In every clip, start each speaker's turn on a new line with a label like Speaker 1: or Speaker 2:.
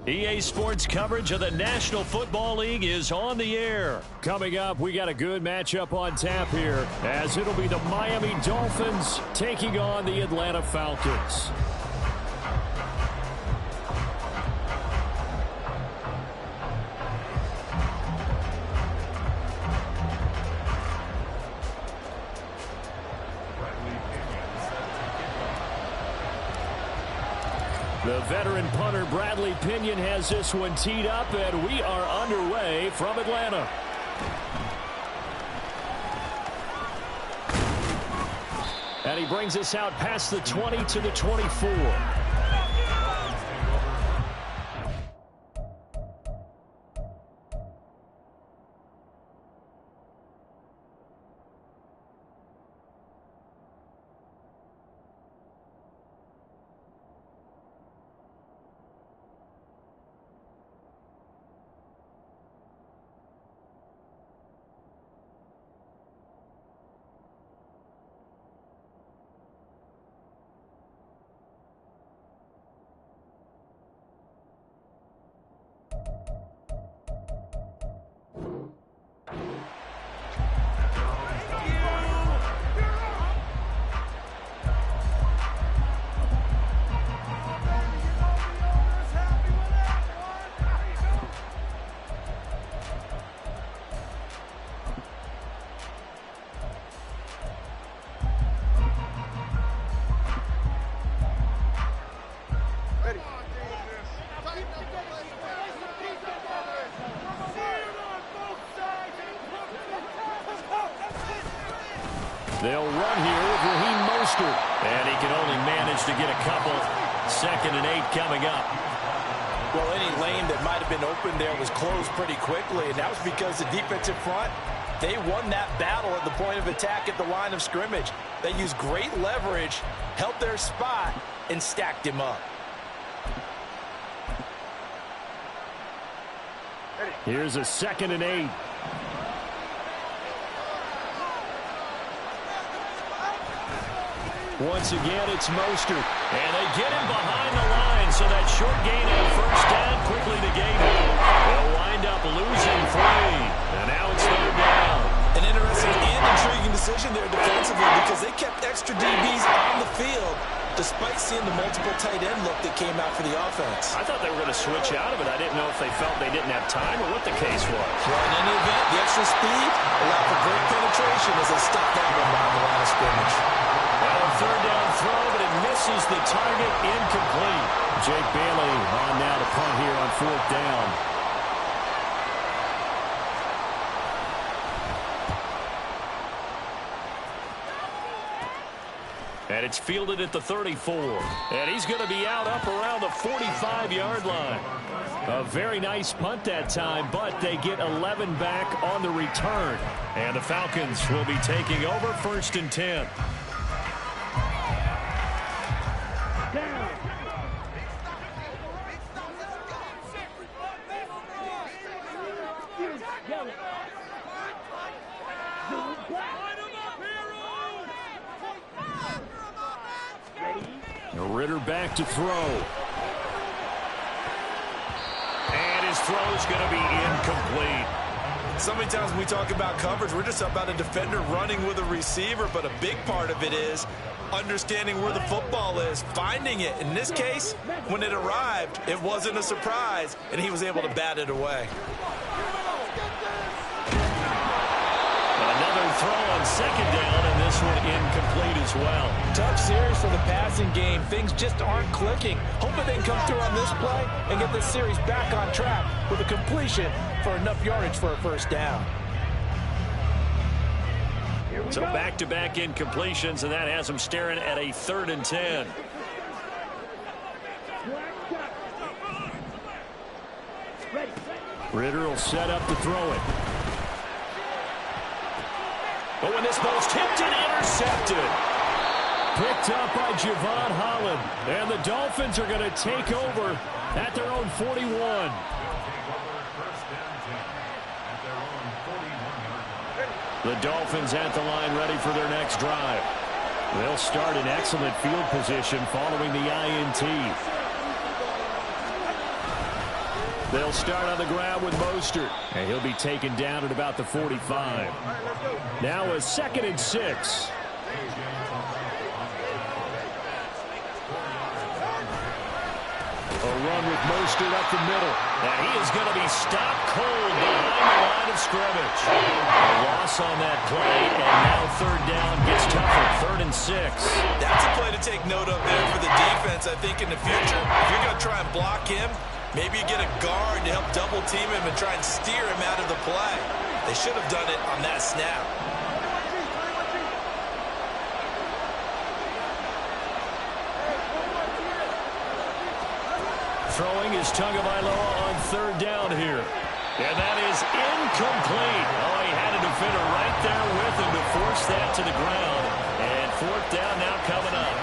Speaker 1: EA Sports coverage of the National Football League is on the air. Coming up, we got a good matchup on tap here, as it'll be the Miami Dolphins taking on the Atlanta Falcons. The veteran punter Bradley Pinion has this one teed up, and we are underway from Atlanta. And he brings us out past the 20 to the 24. They'll run here with Raheem Mostert. And he can only manage to get a couple. 2nd and 8 coming up.
Speaker 2: Well, any lane that might have been open there was closed pretty quickly, and that was because the defensive front, they won that battle at the point of attack at the line of scrimmage. They used great leverage, held their spot, and stacked him up.
Speaker 1: Here's a 2nd and 8. Once again, it's Mostert. And they get him behind the line, so that short gain and first down quickly negated. They'll wind up losing 3. And now it's 3rd down.
Speaker 2: And interesting and intriguing to decision there defensively because they kept extra DBs on the field despite seeing the multiple tight end look that came out for the offense.
Speaker 1: I thought they were going to switch out of it. I didn't know if they felt they didn't have time or what the case was.
Speaker 2: Well, in any event, the extra speed allowed for great penetration as they stuffed that one down the line of scrimmage.
Speaker 1: Well, a third down throw, but it misses the target, incomplete. Jake Bailey on now to punt here on fourth down. And it's fielded at the 34. And he's going to be out up around the 45-yard line. A very nice punt that time, but they get 11 back on the return. And the Falcons will be taking over 1st and 10. Ritter back to throw. And his throw is going to be incomplete.
Speaker 2: So many times when we talk about coverage, we're just about a defender running with a receiver, but a big part of it is understanding where the football is, finding it. In this case, when it arrived, it wasn't a surprise, and he was able to bat it away.
Speaker 1: Another throw on 2nd down, and this one incomplete as well.
Speaker 2: Tough series for the passing game. Things just aren't clicking. Hoping they can come through on this play and get this series back on track with a completion for enough yardage for a first down.
Speaker 1: So back-to-back incompletions, and that has them staring at a 3rd and 10. Ritter will set up to throw it. But when this ball's tipped and intercepted. Picked up by Javon Holland. And the Dolphins are going to take over at their own 41. The Dolphins at the line ready for their next drive. They'll start in excellent field position following the INT. They'll start on the ground with Mostert. And he'll be taken down at about the 45. Now a 2nd and 6. A run with Mostert up the middle. And he is going to be stopped cold behind the line of scrimmage. A loss on that play, and now 3rd down gets tougher. 3rd and 6.
Speaker 2: That's a play to take note of there for the defense, I think, in the future. If you're going to try and block him, maybe you get a guard to help double team him and try and steer him out of the play. They should have done it on that snap.
Speaker 1: Throwing is Tagovailoa on 3rd down here. And that is incomplete. Oh, he had a defender right there with him to force that to the ground. And 4th down now coming up.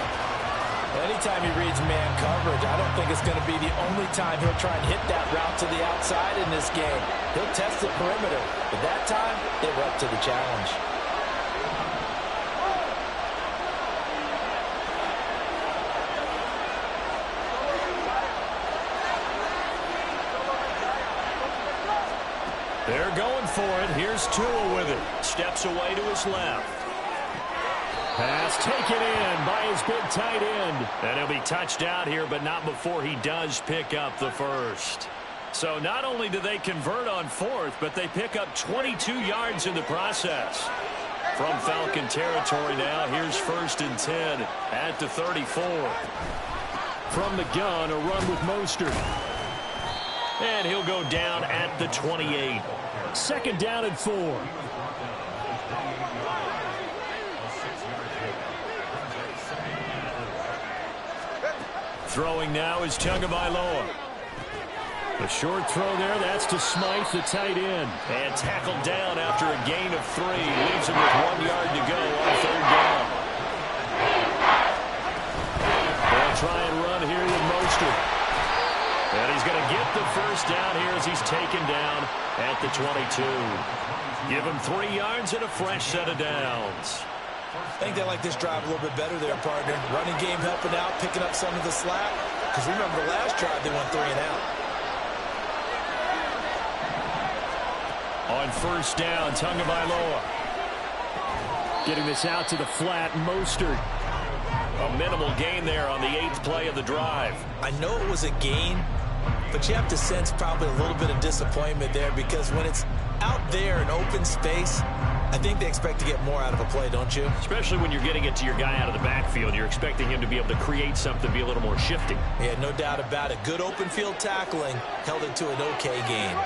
Speaker 2: Anytime he reads man coverage, I don't think it's going to be the only time he'll try and hit that route to the outside in this game. He'll test the perimeter, but that time, they were up to the challenge.
Speaker 1: They're going for it. Here's Tua with it. Steps away to his left. Pass taken in by his big tight end. And he'll be touched out here, but not before he does pick up the first. So not only do they convert on 4th, but they pick up 22 yards in the process. From Falcon territory now, here's 1st and 10 at the 34. From the gun, a run with Mostert. And he'll go down at the 28. 2nd down and 4. Throwing now is Tagovailoa. The short throw there, that's to Smythe, the tight end. And tackled down after a gain of 3. Leaves him with 1 yard to go on 3rd down. They'll try and run here with Mostert. And he's going to get the first down here as he's taken down at the 22. Give him 3 yards and a fresh set of downs.
Speaker 2: I think they like this drive a little bit better there, partner. Running game helping out, picking up some of the slack. Because remember the last drive, they went 3 and out. On
Speaker 1: 1st down, Tagovailoa. Getting this out to the flat, Mostert. A minimal gain there on the 8th play of the drive.
Speaker 2: I know it was a gain, but you have to sense probably a little bit of disappointment there because when it's out there in open space, I think they expect to get more out of a play, don't you?
Speaker 1: Especially when you're getting it to your guy out of the backfield. You're expecting him to be able to create something, be a little more shifty.
Speaker 2: Yeah, no doubt about it. Good open field tackling held it to an okay gain.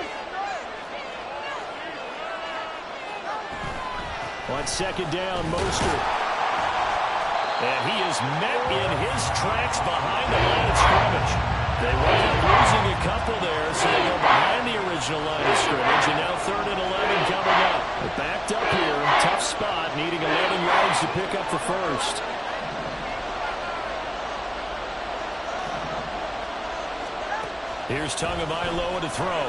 Speaker 1: On 2nd down, Mostert. And he is met in his tracks behind the line of scrimmage. They wind up losing a couple there, so they go behind the original line of scrimmage. And now 3rd and 11 coming up. They're backed up here. Tough spot, needing 11 yards to pick up the first. Here's Tagovailoa to throw.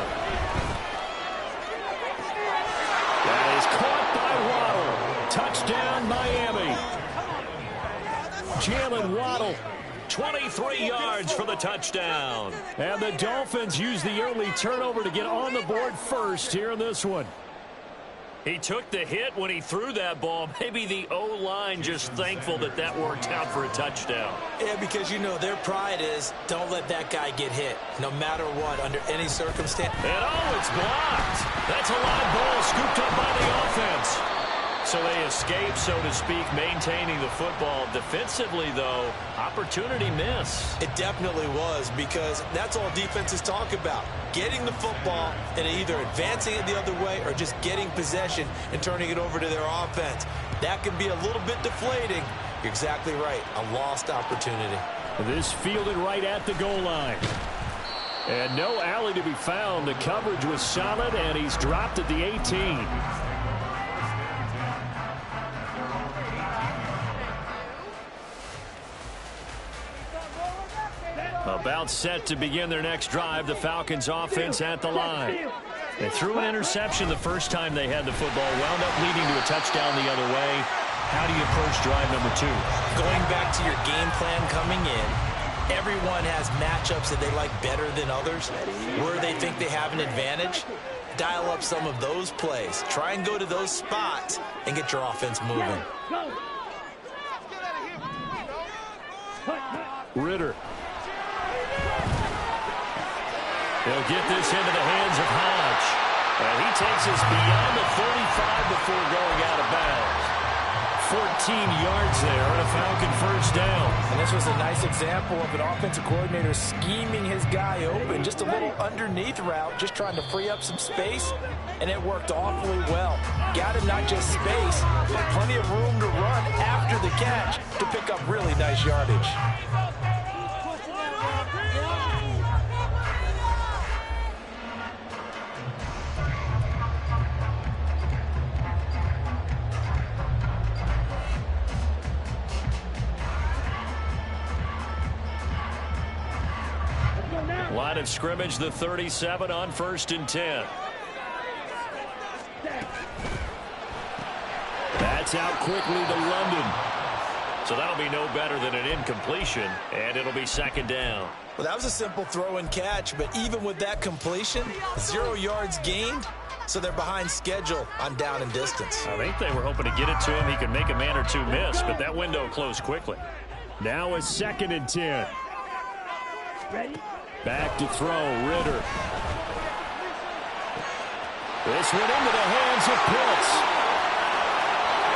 Speaker 1: That is caught by Waddle. Touchdown, Miami. Jalen Waddle, 23 yards for the touchdown. And the Dolphins use the early turnover to get on the board first here in this one. He took the hit when he threw that ball. Maybe the O-line just thankful that that worked out for a touchdown.
Speaker 2: Yeah, because, you know, their pride is don't let that guy get hit, no matter what, under any circumstance.
Speaker 1: And, oh, it's blocked. That's a live ball scooped up by the offense. So they escape, so to speak, maintaining the football. Defensively, though, opportunity miss.
Speaker 2: It definitely was, because that's all defenses talk about. Getting the football and either advancing it the other way or just getting possession and turning it over to their offense. That can be a little bit deflating. You're exactly right. A lost opportunity.
Speaker 1: This fielded right at the goal line. And no alley to be found. The coverage was solid, and he's dropped at the 18. About set to begin their next drive, the Falcons offense at the line. They threw an interception the first time they had the football, wound up leading to a touchdown the other way. How do you approach drive number 2?
Speaker 2: Going back to your game plan coming in, everyone has matchups that they like better than others. Where they think they have an advantage, dial up some of those plays. Try and go to those spots and get your offense moving.
Speaker 1: Ritter. They'll get this into the hands of Hodge. And he takes us beyond the 35 before going out of bounds. 14 yards there and a Falcon first down.
Speaker 2: And this was a nice example of an offensive coordinator scheming his guy open. Just a little underneath route, just trying to free up some space. And it worked awfully well. Got him not just space, but plenty of room to run after the catch to pick up really nice yardage.
Speaker 1: Line of scrimmage, the 37 on 1st and 10. That's out quickly to London. So that'll be no better than an incompletion, and it'll be 2nd down.
Speaker 2: Well, that was a simple throw and catch, but even with that completion, 0 yards gained, so they're behind schedule on down and distance.
Speaker 1: I think they were hoping to get it to him. He could make a man or two miss, but that window closed quickly. Now a 2nd and 10. Ready? Back to throw, Ritter. This went into the hands of Pitts.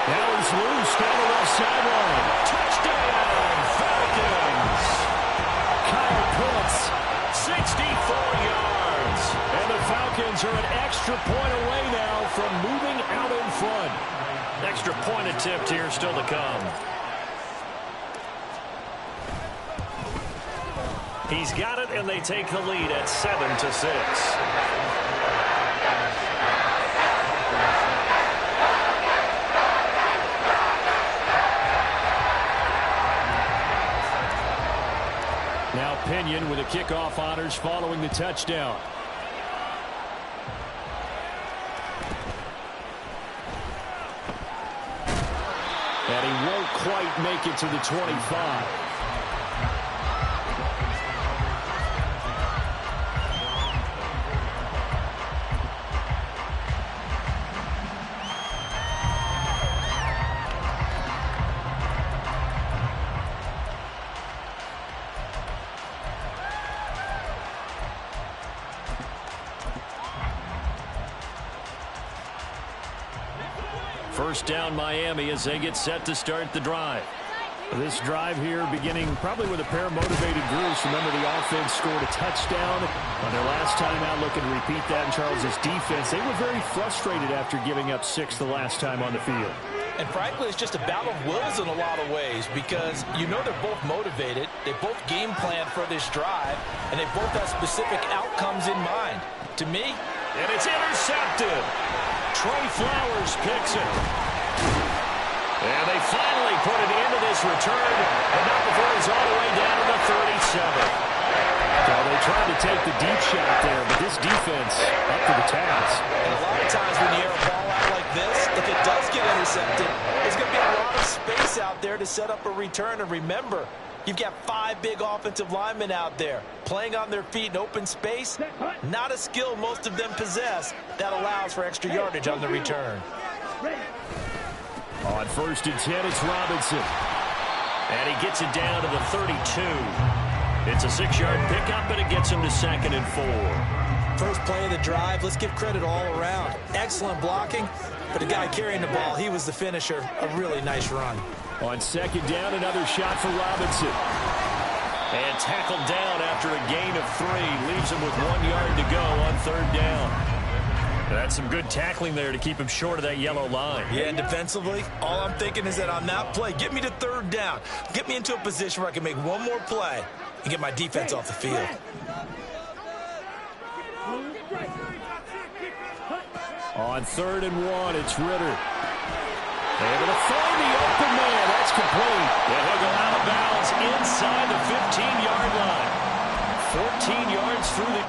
Speaker 1: Now he's loose down the left sideline. Touchdown, Falcons! Kyle Pitts, 64 yards. And the Falcons are an extra point away now from moving out in front. Extra point attempt here still to come. He's got it, and they take the lead at 7-6. Now Pinion with the kickoff honors following the touchdown. And he won't quite make it to the 25. First down Miami as they get set to start the drive. This drive here beginning probably with a pair of motivated groups. Remember, the offense scored a touchdown on their last time out, looking to repeat that in Charles's defense. They were very frustrated after giving up 6 the last time on the field.
Speaker 2: And frankly, it's just a battle of wills in a lot of ways because you know they're both motivated. They both game plan for this drive, and they both have specific outcomes in mind. To me,
Speaker 1: and it's intercepted. Trey Flowers picks it. And they finally put it into this return, and not before it's all the way down to the 37. So they tried to take the deep shot there, but this defense up to the task.
Speaker 2: And a lot of times when you air a ball out like this, if it does get intercepted, there's going to be a lot of space out there to set up a return. And remember, you've got 5 big offensive linemen out there playing on their feet in open space. Not a skill most of them possess that allows for extra yardage on the return.
Speaker 1: On 1st and 10, it's Robinson. And he gets it down to the 32. It's a 6-yard pickup, and it gets him to 2nd and 4.
Speaker 2: First play of the drive, let's give credit all around. Excellent blocking, but the guy carrying the ball, he was the finisher. A really nice run.
Speaker 1: On 2nd down, another shot for Robinson. And tackled down after a gain of 3. Leaves him with 1 yard to go on 3rd down. That's some good tackling there to keep him short of that yellow line.
Speaker 2: Yeah, and defensively, all I'm thinking is that on that play, get me to 3rd down. Get me into a position where I can make one more play and get my defense off the field.
Speaker 1: On 3rd and 1, it's Ritter. Able to find the open man. That's complete. And he'll go out of bounds inside the 15-yard line. 14 yards through the...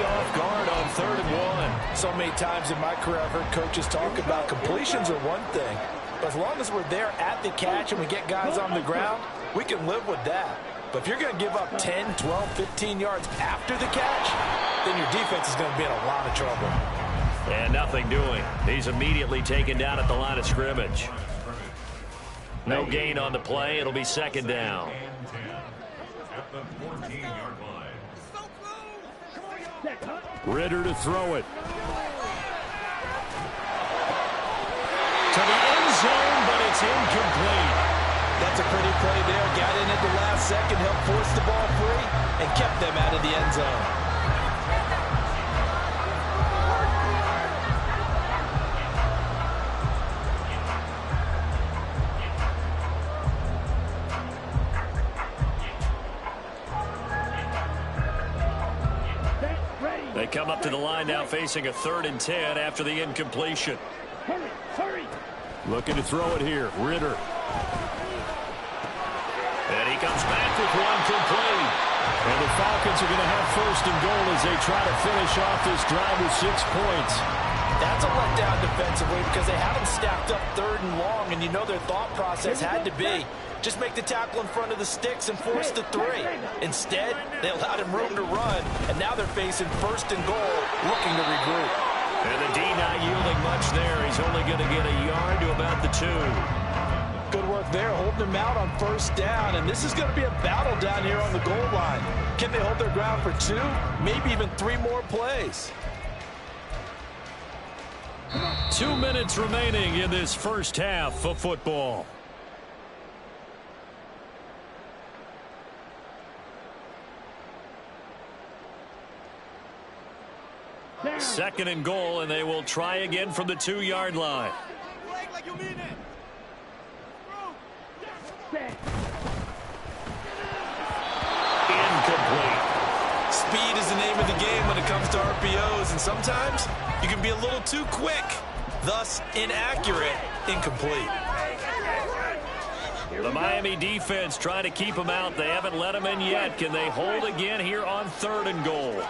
Speaker 1: off guard on 3rd and 1.
Speaker 2: So many times in my career I've heard coaches talk about completions are one thing, but as long as we're there at the catch and we get guys on the ground, we can live with that. But if you're going to give up 10, 12, 15 yards after the catch, then your defense is going to be in a lot of trouble.
Speaker 1: And nothing doing. He's immediately taken down at the line of scrimmage. No gain on the play. It'll be 2nd down. Ritter to throw it. To the end zone, but it's incomplete.
Speaker 2: That's a pretty play there. Got in at the last second, helped force the ball free, and kept them out of the end zone.
Speaker 1: They come up to the line now facing a 3rd and 10 after the incompletion. Hurry. Looking to throw it here. Ritter. And he comes back with one complete. And the Falcons are going to have 1st and goal as they try to finish off this drive with 6 points.
Speaker 2: That's a letdown defensively because they had them stacked up 3rd and long, and you know their thought process had to be just make the tackle in front of the sticks and force the 3. Instead, they allowed him room to run, and now they're facing 1st and goal, looking to regroup.
Speaker 1: And the D not yielding much there. He's only going to get a yard to about the 2.
Speaker 2: Good work there, holding him out on 1st down, and this is going to be a battle down here on the goal line. Can they hold their ground for 2, maybe even 3 more plays?
Speaker 1: 2 minutes remaining in this first half of football. Second and goal, and they will try again from the 2-yard line. Incomplete.
Speaker 2: Speed is the name of the game when it comes to RPOs, and sometimes you can be a little too quick, thus inaccurate, incomplete.
Speaker 1: The Miami defense trying to keep them out. They haven't let them in yet. Can they hold again here on 3rd and goal?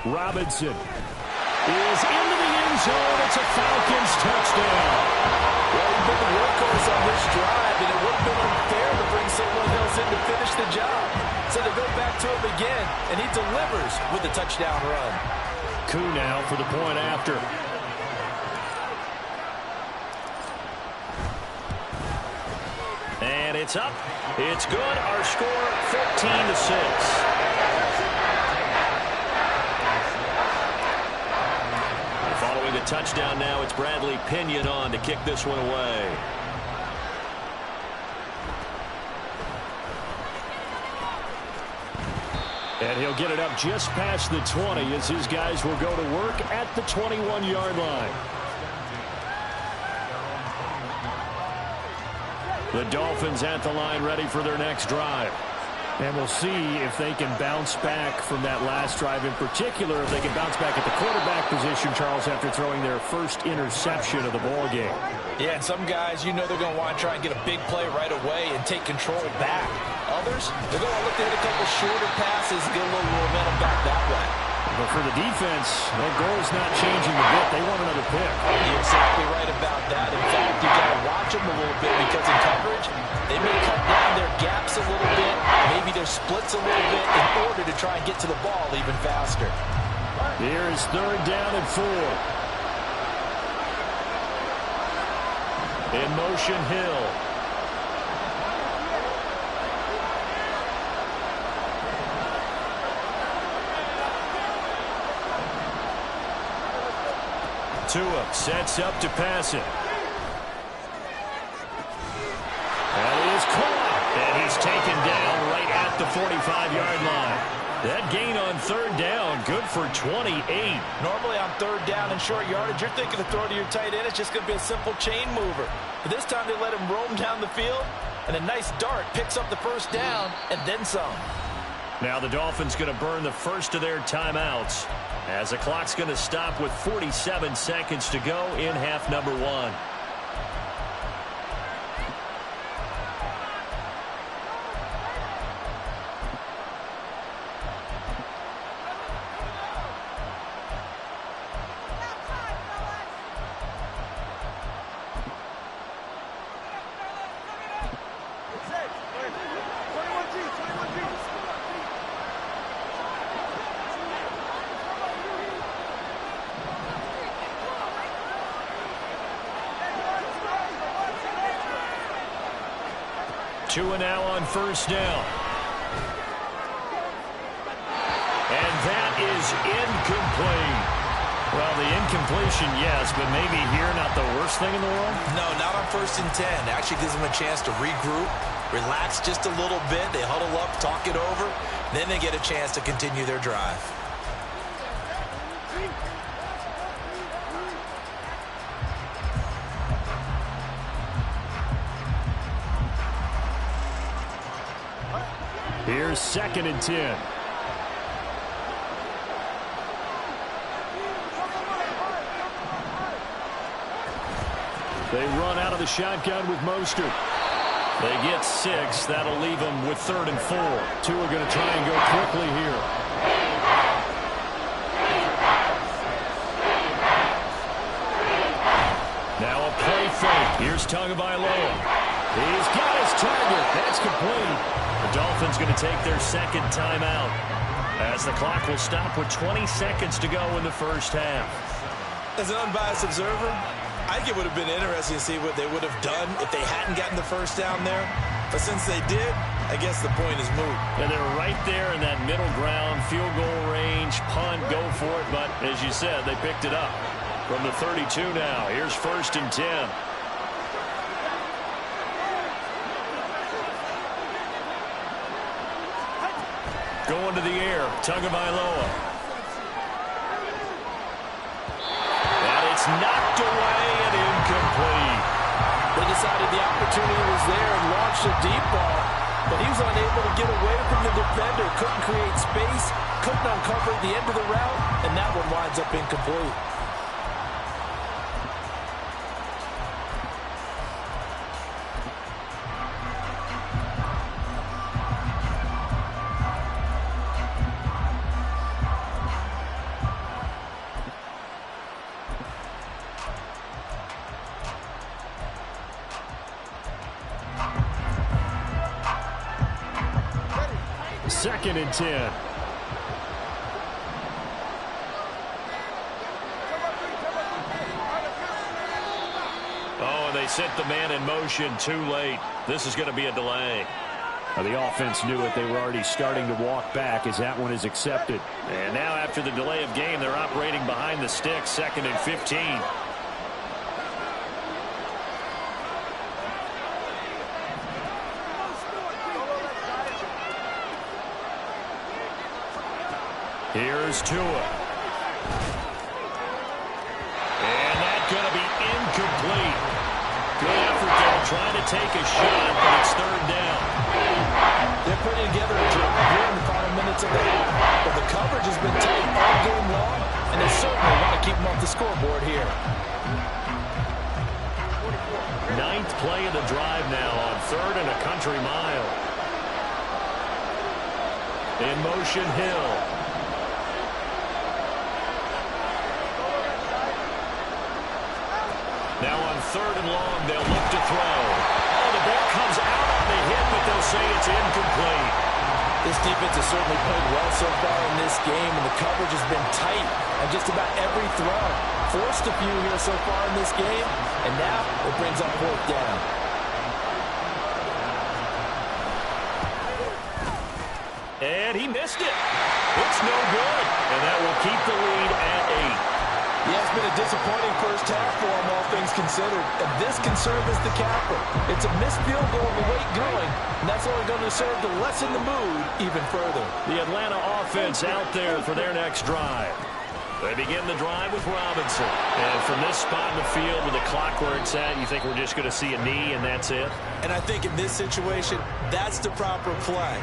Speaker 1: Robinson is into the end zone. It's a Falcons touchdown.
Speaker 2: Well, we've been the workhorse on this drive, and it would have been unfair to bring someone else in to finish the job. So they go back to him again, and he delivers with a touchdown run.
Speaker 1: Coup now for the point after. And it's up. It's good. Our score, 14-6. Following the touchdown now, it's Bradley Pinion on to kick this one away. And he'll get it up just past the 20 as his guys will go to work at the 21-yard line. The Dolphins at the line ready for their next drive. And we'll see if they can bounce back from that last drive in particular, if they can bounce back at the quarterback position, Charles, after throwing their first interception of the ball game.
Speaker 2: Yeah, and some guys, you know they're going to want to try and get a big play right away and take control back. Others, they're going to look to hit a couple shorter passes and get a little momentum back that way.
Speaker 1: But for the defense, that goal's not changing a bit. They want another pick.
Speaker 2: You're exactly right about that. In fact, you've got to watch them a little bit because in coverage, they may cut down their gaps a little bit, maybe their splits a little bit in order to try and get to the ball even faster.
Speaker 1: Here is 3rd down and 4. In motion, Hill. Tua sets up to pass it. That is caught. And he's taken down right at the 45-yard line. That gain on 3rd down, good for 28.
Speaker 2: Normally on 3rd down and short yardage, you're thinking to throw to your tight end. It's just going to be a simple chain mover. But this time they let him roam down the field, and a nice dart picks up the 1st down and then some.
Speaker 1: Now the Dolphins going to burn the first of their timeouts as the clock's going to stop with 47 seconds to go in half number 1. Tua now on 1st down. And that is incomplete. Well, the incompletion, yes, but maybe here not the worst thing in the world?
Speaker 2: No, not on 1st and 10. Actually gives them a chance to regroup, relax just a little bit. They huddle up, talk it over. Then they get a chance to continue their drive.
Speaker 1: Here's 2nd and 10. They run out of the shotgun with Mostert. They get 6. That'll leave them with 3rd and 4. Tua going to try and go quickly here. Now a play fake. Here's Tagovailoa. He's got his target. That's complete. The Dolphins going to take their 2nd timeout as the clock will stop with 20 seconds to go in the 1st half.
Speaker 2: As an unbiased observer, I think it would have been interesting to see what they would have done if they hadn't gotten the 1st down there. But since they did, I guess the point is moot.
Speaker 1: And they're right there in that middle ground, field goal range, punt, go for it. But as you said, they picked it up from the 32 now. Here's 1st and 10. Going to the air, Tagovailoa. And it's knocked away and incomplete.
Speaker 2: They decided the opportunity was there and launched a deep ball, but he was unable to get away from the defender, couldn't create space, couldn't uncover the end of the route, and that one winds up incomplete.
Speaker 1: 2nd and 10. Oh, and they sent the man in motion too late. This is going to be a delay. The offense knew it. They were already starting to walk back as that one is accepted. And now after the delay of game, they're operating behind the sticks, 2nd and 15. Here's Tua. And that's going to be incomplete. Good effort there, trying to take a shot, but it's 3rd down.
Speaker 2: They're putting together a drive here in the final minutes of the half. But the coverage has been tight all game long, and they certainly want to keep them off the scoreboard here.
Speaker 1: 9th play of the drive now on 3rd and a country mile. In motion, Hill. Now on 3rd and long, they'll look to throw. Oh, the ball comes out on the hit, but they'll say it's incomplete.
Speaker 2: This defense has certainly played well so far in this game, and the coverage has been tight on just about every throw. Forced a few here so far in this game, and now it brings up 4th down.
Speaker 1: And he missed it. It's no good, and that will keep the lead at 8.
Speaker 2: Yeah, it's been a disappointing first half for him, all things considered. And this can serve as the capper. It's a missed field goal to late going, and that's only going to serve to lessen the mood even further.
Speaker 1: The Atlanta offense out there for their next drive. They begin the drive with Robinson. And from this spot in the field with the clock where it's at, you think we're just going to see a knee and that's it?
Speaker 2: And I think in this situation, that's the proper play.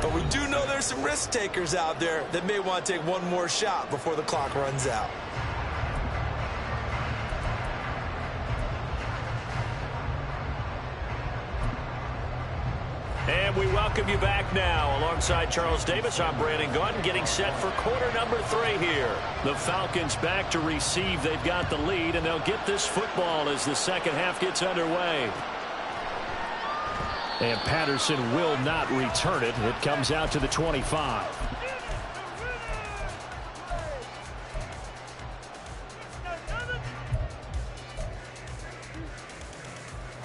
Speaker 2: But we do know there's some risk takers out there that may want to take one more shot before the clock runs out.
Speaker 1: And we welcome you back now. Alongside Charles Davis, I'm Brandon Gunn, getting set for quarter number 3 here. The Falcons back to receive. They've got the lead, and they'll get this football as the second half gets underway. And Patterson will not return it. It comes out to the 25.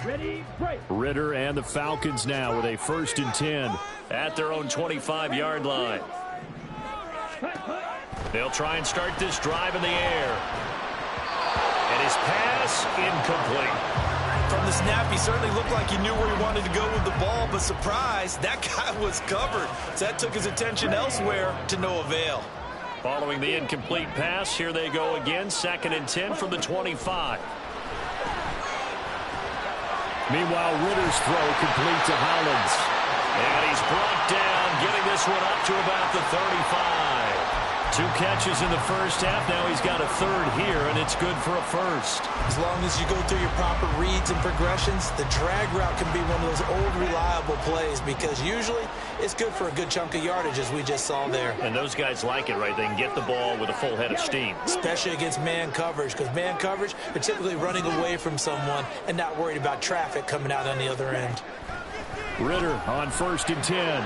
Speaker 3: Ready, break.
Speaker 1: Ritter and the Falcons now with a 1st and 10 at their own 25-yard line. They'll try and start this drive in the air. And his pass incomplete.
Speaker 2: From the snap, he certainly looked like he knew where he wanted to go with the ball, but surprise, that guy was covered. So that took his attention elsewhere to no avail.
Speaker 1: Following the incomplete pass, here they go again, 2nd and 10 from the 25. Meanwhile, Ritter's throw complete to Hollins. And he's brought down, getting this one up to about the 35. 2 catches in the first half. Now he's got a 3rd here, and it's good for a 1st.
Speaker 2: As long as you go through your proper reads and progressions, the drag route can be one of those old reliable plays because usually it's good for a good chunk of yardage, as we just saw there.
Speaker 1: And those guys like it, right? They can get the ball with a full head of steam.
Speaker 2: Especially against man coverage, because man coverage, they're typically running away from someone and not worried about traffic coming out on the other end.
Speaker 1: Ritter on 1st and 10.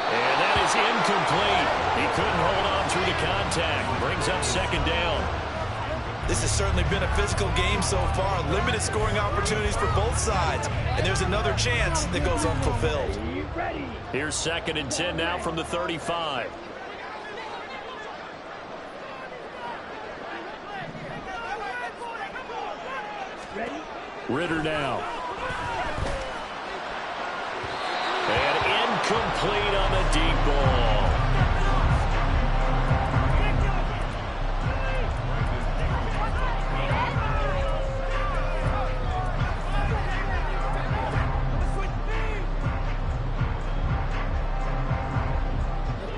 Speaker 1: And that is incomplete. He couldn't hold on through the contact. Brings up 2nd down.
Speaker 2: This has certainly been a physical game so far. Limited scoring opportunities for both sides. And there's another chance that goes unfulfilled.
Speaker 1: Here's 2nd and 10 now from the 35. Ritter now. And incomplete on the deep ball.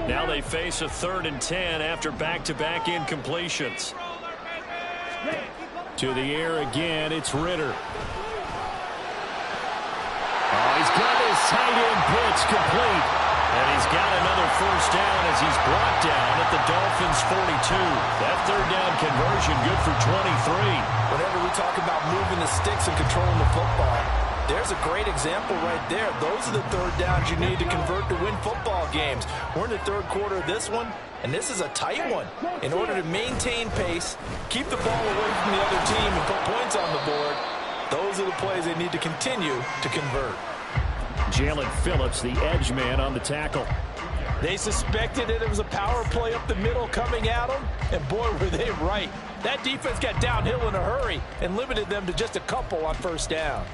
Speaker 1: Now they face a 3rd and 10 after back-to-back incompletions. To the air again, it's Ritter. Oh, he's got his tight end blitz complete. And he's got another 1st down as he's brought down at the Dolphins' 42. That 3rd down conversion good for 23.
Speaker 2: Whenever we talk about moving the sticks and controlling the football, There's a great example right there. Those are the third downs you need to convert to win football games. We're in the third quarter of this one, and this is a tight one. In order to maintain pace, keep the ball away from the other team, and put points on the board, those are the plays they need to continue to convert.
Speaker 1: Jalen Phillips, the edge man on the tackle.
Speaker 2: They suspected it was a power play up the middle coming at them, and boy, were they right. That defense got downhill in a hurry and limited them to just a couple on first down.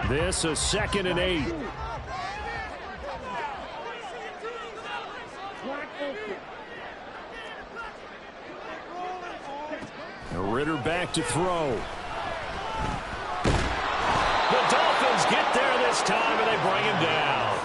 Speaker 1: This is 2nd and 8. Ritter back to throw. The Dolphins get there this time, and they bring him down.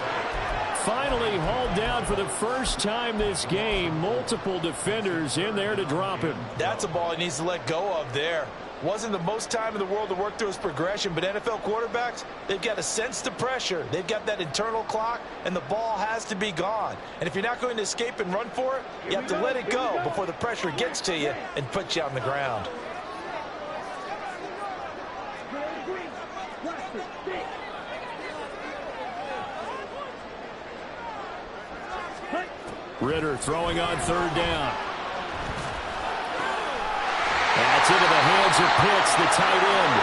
Speaker 1: Finally hauled down for the first time this game. Multiple defenders in there to drop him.
Speaker 2: That's a ball he needs to let go of there. Wasn't the most time in the world to work through his progression, but NFL quarterbacks, they've got to sense the pressure. They've got that internal clock, and the ball has to be gone. And if you're not going to escape and run for it, you have to let it go before the pressure gets to you and puts you on the ground.
Speaker 1: Ritter throwing on third down. That's into the hands of Pitts, the tight end.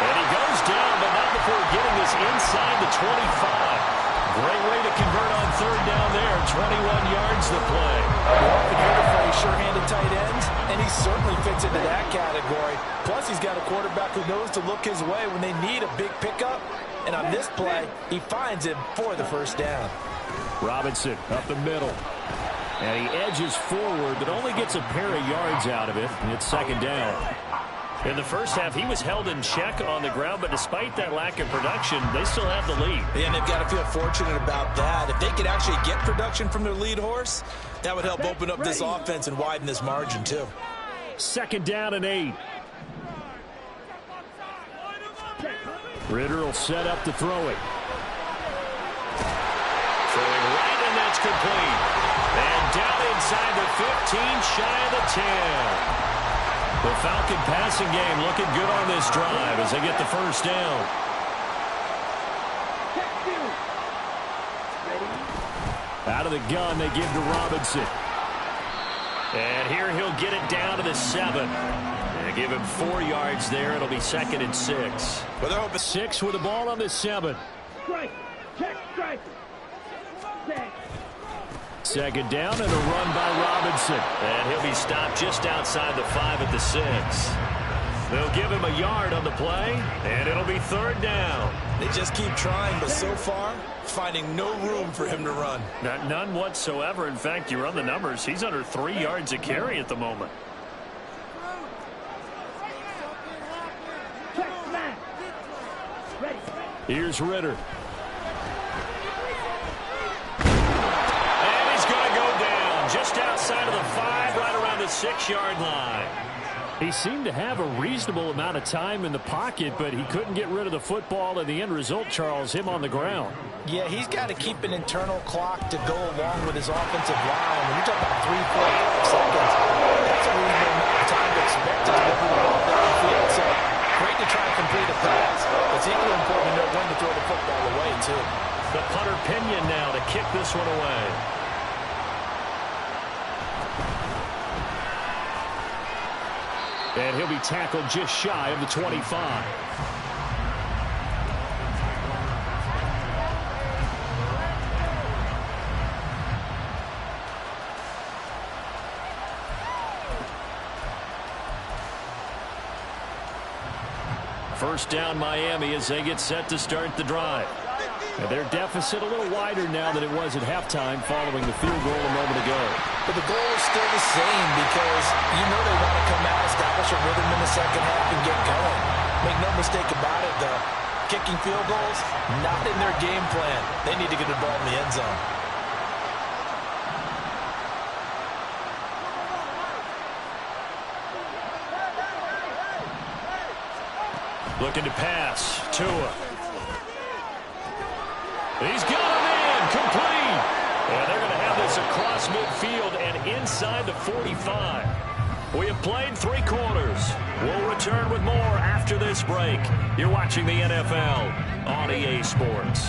Speaker 1: And he goes down, but not before getting this inside the 25. Great way to convert on third down there. 21 yards to play.
Speaker 2: We often hear the phrase sure-handed tight ends, and he certainly fits into that category. Plus, he's got a quarterback who knows to look his way when they need a big pickup. And on this play, he finds him for the first down.
Speaker 1: Robinson up the middle. And he edges forward, but only gets a pair of yards out of it. And it's 2nd down. In the first half, he was held in check on the ground, but despite that lack of production, they still have the lead.
Speaker 2: And they've got to feel fortunate about that. If they could actually get production from their lead horse, that would help open up this offense and widen this margin, too.
Speaker 1: 2nd down and 8. Ritter will set up to throw it. Throwing right, and that's complete. And down inside the 15, shy of the 10. The Falcon passing game looking good on this drive as they get the first down. Out of the gun, they give to Robinson. And here he'll get it down to the 7. And give him 4 yards there. It'll be 2nd and 6.
Speaker 2: Well, they're open.
Speaker 1: 6 with the ball on the 7.
Speaker 3: Strike. Check strike.
Speaker 1: 2nd down and a run by Robinson. And he'll be stopped just outside the 5 at the 6. They'll give him a yard on the play, and it'll be 3rd down.
Speaker 2: They just keep trying, but so far, finding no room for him to run.
Speaker 1: None whatsoever. In fact, you run the numbers. He's under 3 yards a carry at the moment. Here's Ritter. Just outside of the 5, right around the 6-yard line. He seemed to have a reasonable amount of time in the pocket, but he couldn't get rid of the football, and the end result, Charles, him on the ground.
Speaker 2: Yeah, he's got to keep an internal clock to go along with his offensive line. When you're talking about 3, 4, 5 seconds, that's a reasonable amount of time to expect to deliver the ball downfield. So great to try and complete a pass. It's equally important to know when to throw the football away, too.
Speaker 1: The punter Pinion now to kick this one away. And he'll be tackled just shy of the 25. First down Miami as they get set to start the drive. And their deficit a little wider now than it was at halftime following the field goal a moment ago.
Speaker 2: But the goal is still the same because you know they want to come out, establish a rhythm in the second half, and get going. Make no mistake about it, though. Kicking field goals, not in their game plan. They need to get the ball in the end zone.
Speaker 1: Looking to pass. Tua. He's got him in. Complete. And they're going to have this across midfield and inside the 45. We have played 3 quarters. We'll return with more after this break. You're watching the NFL on EA Sports.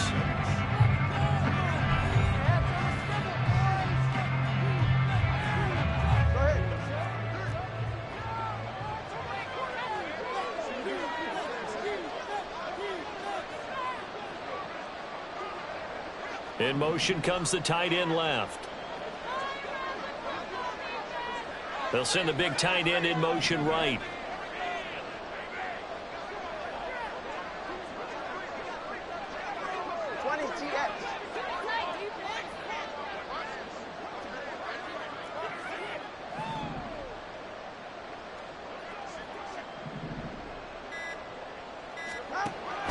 Speaker 1: In motion comes the tight end left. They'll send the big tight end in motion right.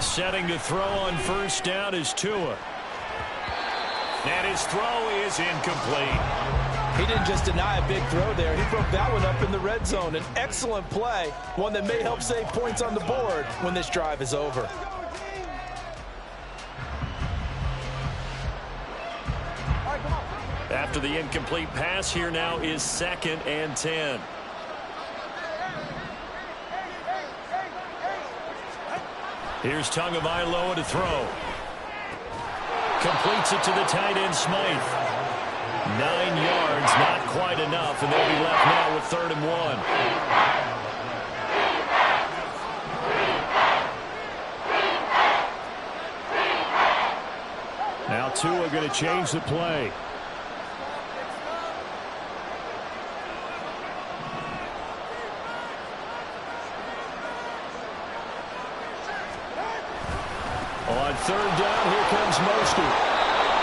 Speaker 1: Setting to throw on first down is Tua. And his throw is incomplete.
Speaker 2: He didn't just deny a big throw there. He broke that one up in the red zone. An excellent play, one that may help save points on the board when this drive is over.
Speaker 1: After the incomplete pass, here now is 2nd and 10. Here's Tagovailoa to throw. Completes it to the tight end, Smythe. 9 yards, not quite enough, and they'll be left now with 3rd and 1. Now Tua going to change the play. On 3rd down, here comes Mostert.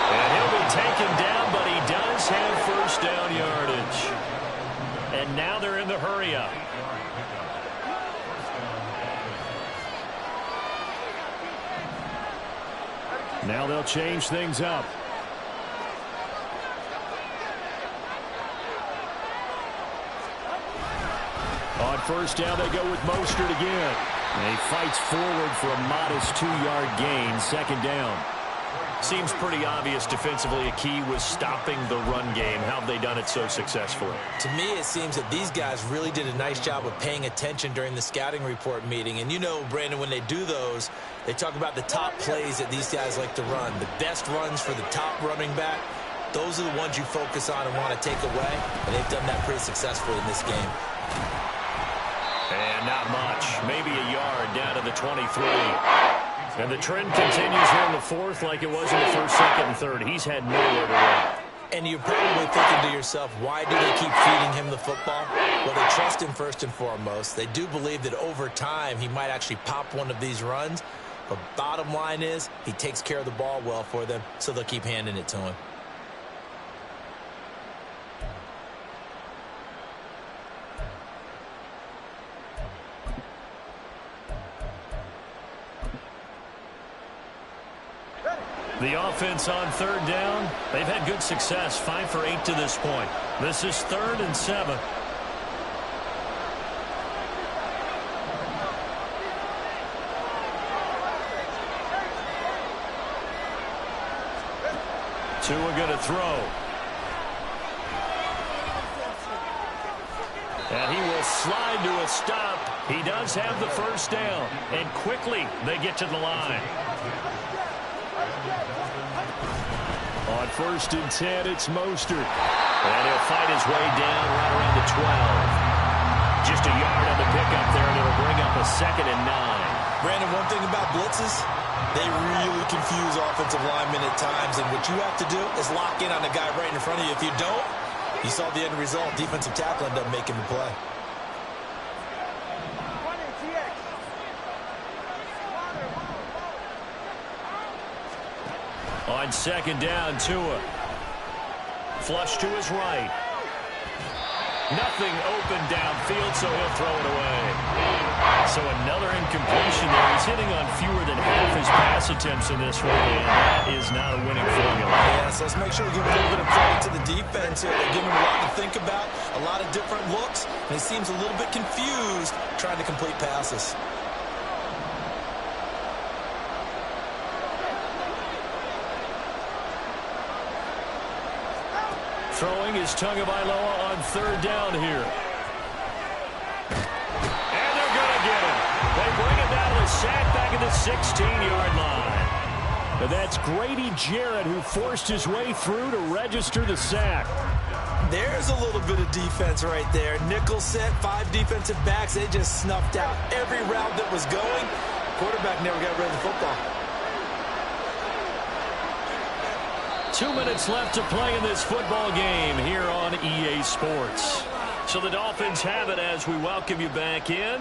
Speaker 1: And he'll be taken down, but he does have first down yardage. And now they're in the hurry-up. Now they'll change things up. On first down, they go with Mostert again. And he fights forward for a modest 2-yard gain, 2nd down. Seems pretty obvious defensively a key was stopping the run game. How have they done it so successfully?
Speaker 2: To me, it seems that these guys really did a nice job of paying attention during the scouting report meeting. And you know, Brandon, when they do those, they talk about the top plays that these guys like to run. The best runs for the top running back, those are the ones you focus on and want to take away. And they've done that pretty successfully in this game.
Speaker 1: And not much. Maybe a yard down to the 23. And the trend continues here in the 4th like it was in the 1st, 2nd, and 3rd. He's had nowhere to run.
Speaker 2: And you're probably thinking to yourself, why do they keep feeding him the football? Well, they trust him first and foremost. They do believe that over time he might actually pop one of these runs. But bottom line is he takes care of the ball well for them, so they'll keep handing it to him.
Speaker 1: The offense on 3rd down, they've had good success, 5 for 8 to this point. This is 3rd and 7. Tua going to throw. And he will slide to a stop. He does have the first down. And quickly they get to the line. On 1st and 10, it's Mostert. And he'll fight his way down right around the 12. Just a yard on the pickup there, and it'll bring up a 2nd and 9.
Speaker 2: Brandon, one thing about blitzes, they really confuse offensive linemen at times. And what you have to do is lock in on the guy right in front of you. If you don't, you saw the end result. Defensive tackle ended up making the play.
Speaker 1: On 2nd down, Tua. Flush to his right. Nothing open downfield, so he'll throw it away. So another incompletion there. He's hitting on fewer than half his pass attempts in this one, and that is not a winning formula.
Speaker 2: Yeah, so let's make sure we give a little bit of credit to the defense here. They're giving him a lot to think about, a lot of different looks, and he seems a little bit confused trying to complete passes.
Speaker 1: Throwing is Tagovailoa on 3rd down here. at the 16-yard line. And that's Grady Jarrett who forced his way through to register the sack.
Speaker 2: There's a little bit of defense right there. Nickel set, 5 defensive backs. They just snuffed out every route that was going. Quarterback never got rid of the football.
Speaker 1: 2 minutes left to play in this football game here on EA Sports. So the Dolphins have it as we welcome you back in.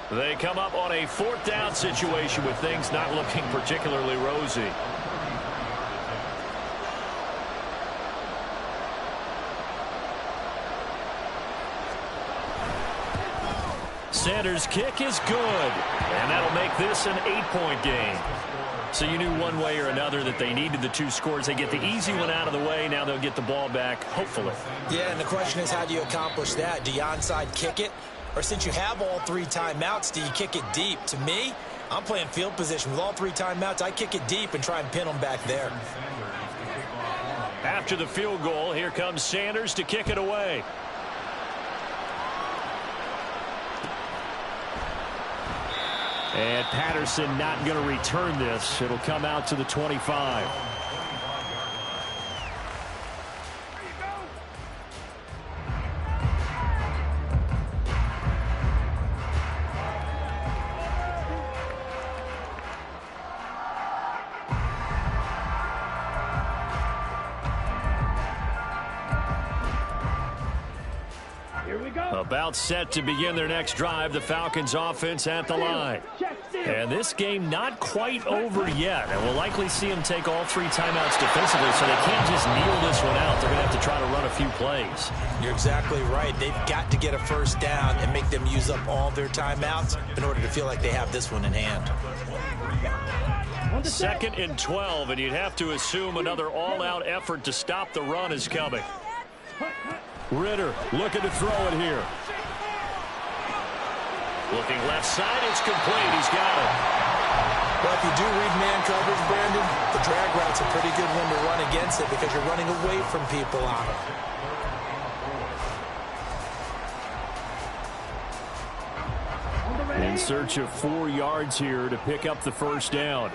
Speaker 1: They come up on a 4th down situation with things not looking particularly rosy. Sanders' kick is good, and that'll make this an 8-point game. So you knew one way or another that they needed the 2 scores. They get the easy one out of the way. Now they'll get the ball back, hopefully.
Speaker 2: Yeah, and the question is, how do you accomplish that? Do you onside kick it? Or since you have all 3 timeouts, do you kick it deep? To me, I'm playing field position. With all 3 timeouts, I kick it deep and try and pin them back there.
Speaker 1: After the field goal, here comes Sanders to kick it away. And Patterson not going to return this. It'll come out to the 25. About set to begin their next drive. The Falcons offense at the line. And this game not quite over yet. And we'll likely see them take all 3 timeouts defensively, so they can't just kneel this one out. They're going to have to try to run a few plays.
Speaker 2: You're exactly right. They've got to get a first down and make them use up all their timeouts in order to feel like they have this one in hand.
Speaker 1: 2nd and 12, and you'd have to assume another all-out effort to stop the run is coming. Ritter looking to throw it here. Looking left side, it's complete. He's got it.
Speaker 2: Well, if you do read man coverage, Brandon, the drag route's a pretty good one to run against it because you're running away from people on it.
Speaker 1: In search of 4 yards here to pick up the first down.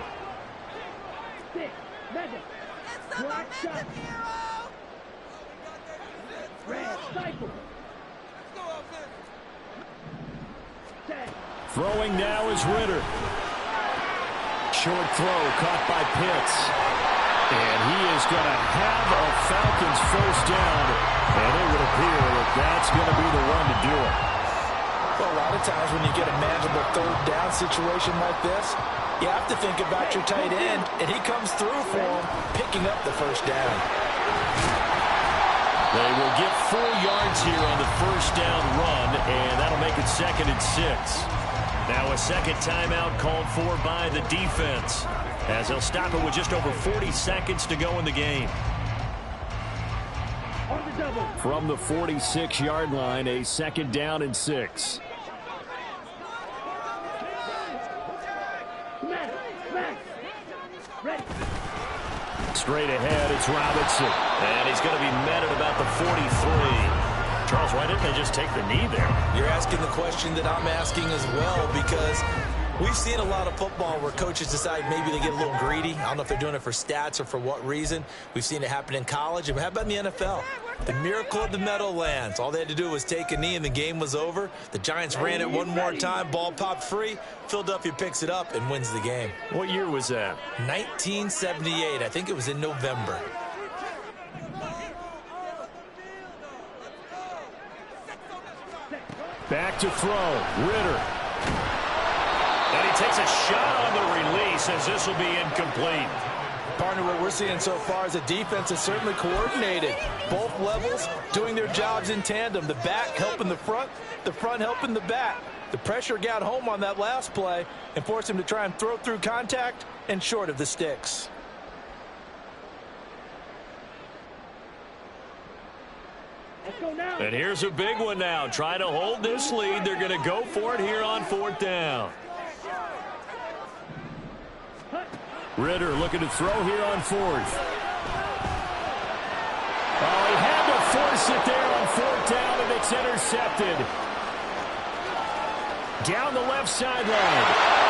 Speaker 1: Throwing now is Ritter. Short throw caught by Pitts. And he is going to have a Falcons first down. And it would appear that that's going to be the one to do it.
Speaker 2: Well, a lot of times when you get a manageable 3rd down situation like this, you have to think about your tight end, and he comes through for him, picking up the first down.
Speaker 1: They will get 4 yards here on the first down run, and that'll make it 2nd and 6. Now a second timeout called for by the defense, as they'll stop it with just over 40 seconds to go in the game. From the 46-yard line, a 2nd down and 6. Straight ahead, it's Robinson. And he's going to be met at about the 43. Charles, why didn't they just take the knee there?
Speaker 2: You're asking the question that I'm asking as well, because we've seen a lot of football where coaches decide maybe they get a little greedy. I don't know if they're doing it for stats or for what reason. We've seen it happen in college. And how about in the NFL? The miracle of the Meadowlands. All they had to do was take a knee and the game was over. The Giants ran it one more time. Ball popped free. Philadelphia picks it up and wins the game.
Speaker 1: What year was that?
Speaker 2: 1978. I think it was in November.
Speaker 1: Back to throw. Ritter. And he takes a shot on the release as this will be incomplete.
Speaker 2: Partner, what we're seeing so far is a defense that's certainly coordinated. Both levels doing their jobs in tandem. The back helping the front helping the back. The pressure got home on that last play and forced him to try and throw through contact and short of the sticks.
Speaker 1: And here's a big one now. Trying to hold this lead. They're going to go for it here on 4th down. Ritter looking to throw here on 4th. Oh, he had to force it there on 4th down, and it's intercepted. Down the left sideline.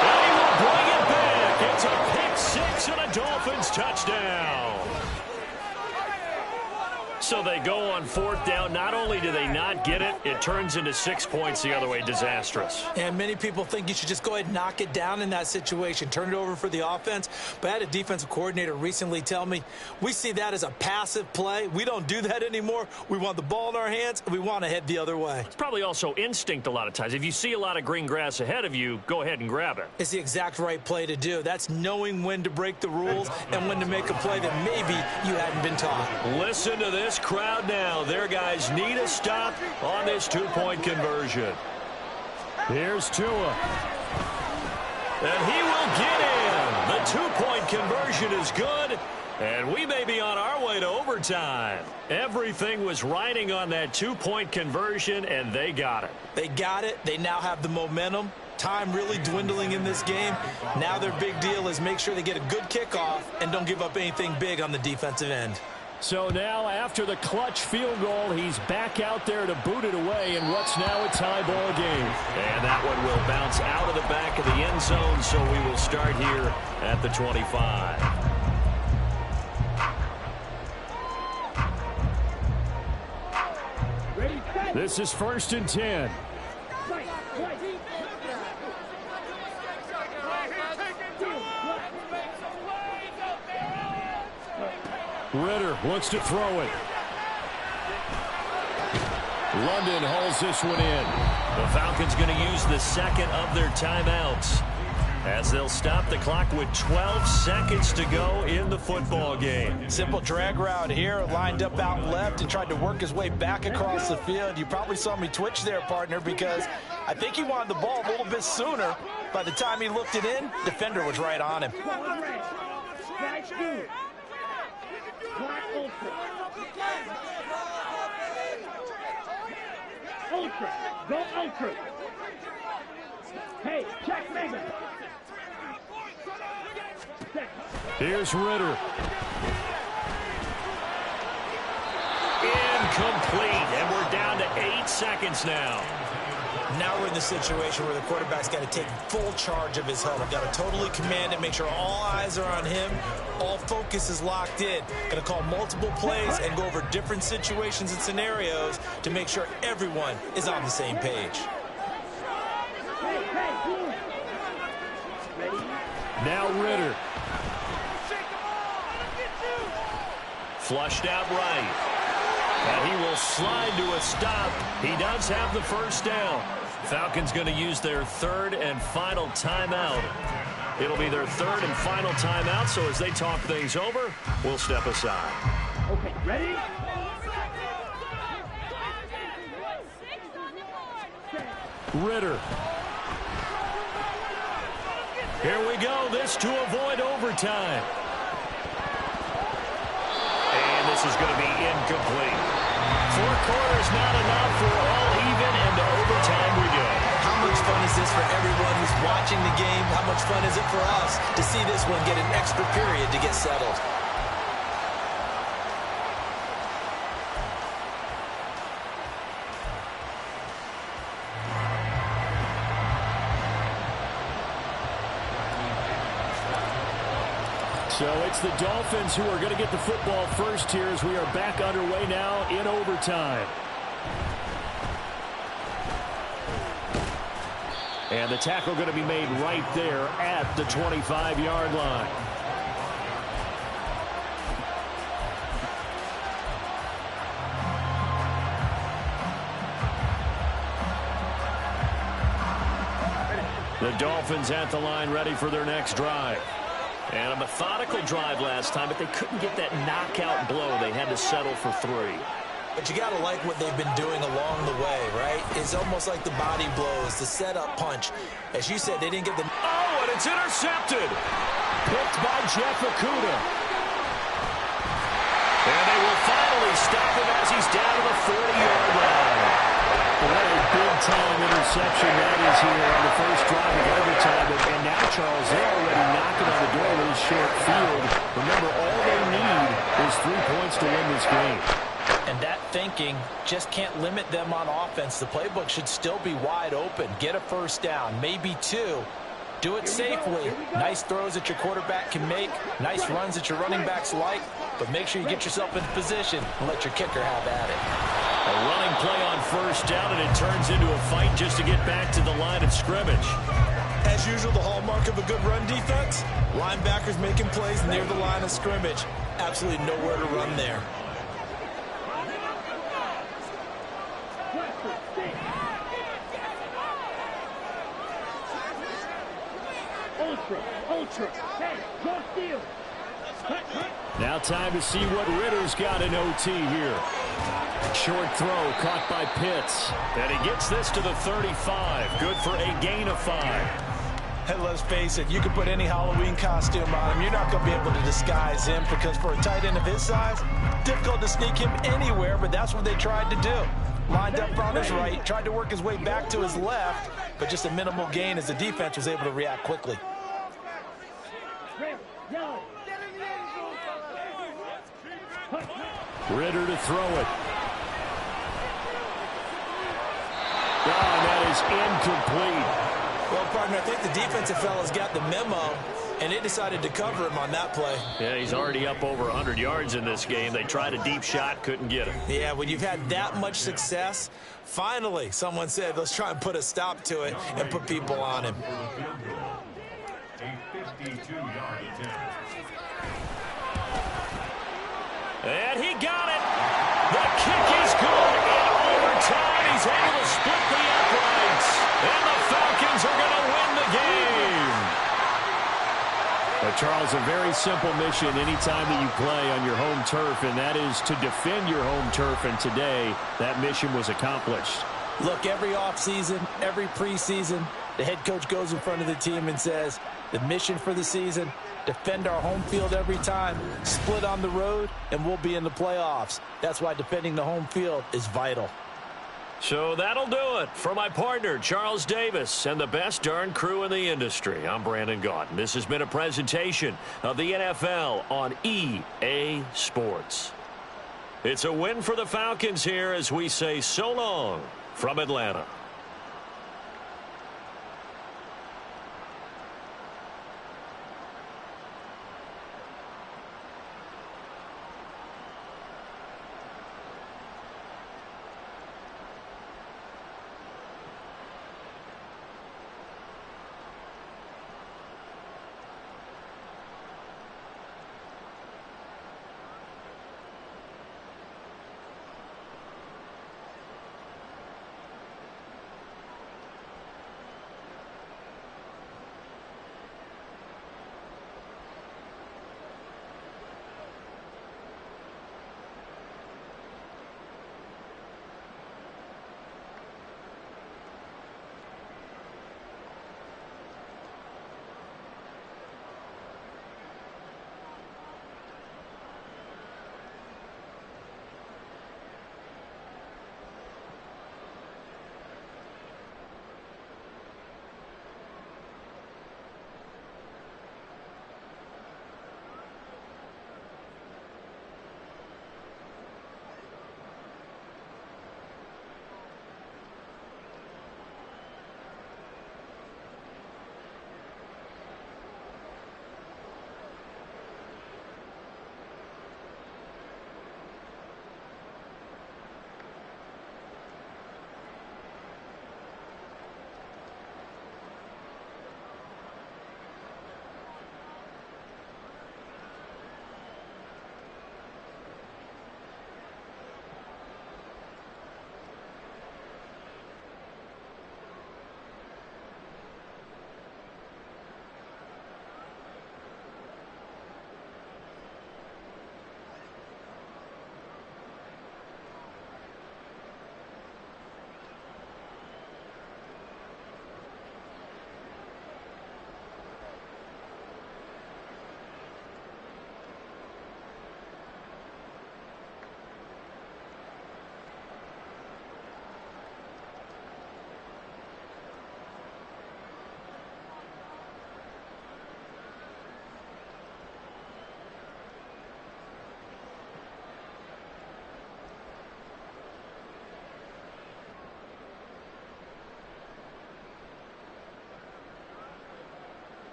Speaker 1: And he will bring it back. It's a pick six and a Dolphins touchdown. So they go on fourth down. Not only do they not get it, it turns into 6 points the other way. Disastrous.
Speaker 2: And many people think you should just go ahead and knock it down in that situation. Turn it over for the offense. But I had a defensive coordinator recently tell me, we see that as a passive play. We don't do that anymore. We want the ball in our hands, and we want to head the other way.
Speaker 1: It's probably also instinct a lot of times. If you see a lot of green grass ahead of you, go ahead and grab it.
Speaker 2: It's the exact right play to do. That's knowing when to break the rules and when to make a play that maybe you hadn't been taught.
Speaker 1: Listen to this crowd now. Their guys need a stop on this two-point conversion. Here's Tua. And he will get in. The two-point conversion is good. And we may be on our way to overtime. Everything was riding on that two-point conversion, and they got it.
Speaker 2: They got it. They now have the momentum. Time really dwindling in this game. Now their big deal is make sure they get a good kickoff and don't give up anything big on the defensive end.
Speaker 1: So now after the clutch field goal, he's back out there to boot it away in what's now a tie ball game. And that one will bounce out of the back of the end zone, so we will start here at the 25. This is 1st and 10. Ritter wants to throw it. London hauls this one in. The Falcons going to use the second of their timeouts as they'll stop the clock with 12 seconds to go in the football game.
Speaker 2: Simple drag route here, lined up out left and tried to work his way back across the field. You probably saw me twitch there, partner, because I think he wanted the ball a little bit sooner. By the time he looked it in, defender was right on him.
Speaker 3: Ultra. Go ultra. Hey, check Megan.
Speaker 1: Here's Ritter. Incomplete. And we're down to 8 seconds now.
Speaker 2: Now we're in the situation where the quarterback's got to take full charge of his huddle. Got to totally command it, make sure all eyes are on him. All focus is locked in. Going to call multiple plays and go over different situations and scenarios to make sure everyone is on the same page.
Speaker 1: Now Ritter. Flushed out right. And he will slide to a stop. He does have the first down. Falcons going to use their third and final timeout. It'll be their third and final timeout, so as they talk things over, we'll step aside.
Speaker 3: Okay, ready?
Speaker 1: Ritter. Here we go. This to avoid overtime. And this is going to be incomplete. 4 quarters not enough for all even, and to overtime we go.
Speaker 2: How much fun is this for everyone who's watching the game? How much fun is it for us to see this one get an extra period to get settled?
Speaker 1: So it's the Dolphins who are going to get the football first here as we are back underway now in overtime. And the tackle going to be made right there at the 25-yard line. The Dolphins at the line ready for their next drive. And a methodical drive last time, but they couldn't get that knockout blow. They had to settle for 3.
Speaker 2: But you got to like what they've been doing along the way, right? It's almost like the body blows, the setup punch. As you said, they didn't get the...
Speaker 1: Oh, and it's intercepted. Picked by Jeff Okudah. And they will finally stop him as he's down to the 40-yard line. What a big-time interception that is here on the first drive of overtime. And now, Charles, they're already knocking on the door of this short field. Remember, all they need is 3 points to win this game.
Speaker 2: And that thinking just can't limit them on offense. The playbook should still be wide open. Get a first down, maybe 2, Do it safely. Nice throws that your quarterback can make. Nice runs that your running backs like. But make sure you get yourself in position and let your kicker have at it.
Speaker 1: A running play on first down, and it turns into a fight just to get back to the line of scrimmage.
Speaker 2: As usual, the hallmark of a good run defense, linebackers making plays near the line of scrimmage. Absolutely nowhere to run there.
Speaker 3: Ultra. Hey, don't steal.
Speaker 1: Now time to see what Ritter's got in OT here. Short throw caught by Pitts. And he gets this to the 35. Good for a gain of 5.
Speaker 2: Hey, let's face it, you can put any Halloween costume on him. You're not going to be able to disguise him because for a tight end of his size, difficult to sneak him anywhere, but that's what they tried to do. Lined up on his right, tried to work his way back to his left, but just a minimal gain as the defense was able to react quickly.
Speaker 1: Ritter to throw it. Oh, that is incomplete.
Speaker 2: Well, partner, I think the defensive fellas got the memo, and they decided to cover him on that play.
Speaker 1: Yeah, he's already up over 100 yards in this game. They tried a deep shot, couldn't get him.
Speaker 2: Yeah, when you've had that much success, finally someone said, let's try and put a stop to it and put people on him.
Speaker 1: And he got it. The kick is good. In overtime, he's able to split the uprights. And the Falcons are going to win the game. But Charles, a very simple mission anytime that you play on your home turf, and that is to defend your home turf. And today, that mission was accomplished.
Speaker 2: Look, every offseason, every preseason, the head coach goes in front of the team and says, the mission for the season, defend our home field every time, split on the road, and we'll be in the playoffs. That's why defending the home field is vital.
Speaker 1: So that'll do it for my partner, Charles Davis, and the best darn crew in the industry. I'm Brandon Gaudin. This has been a presentation of the NFL on EA Sports. It's a win for the Falcons here as we say so long from Atlanta.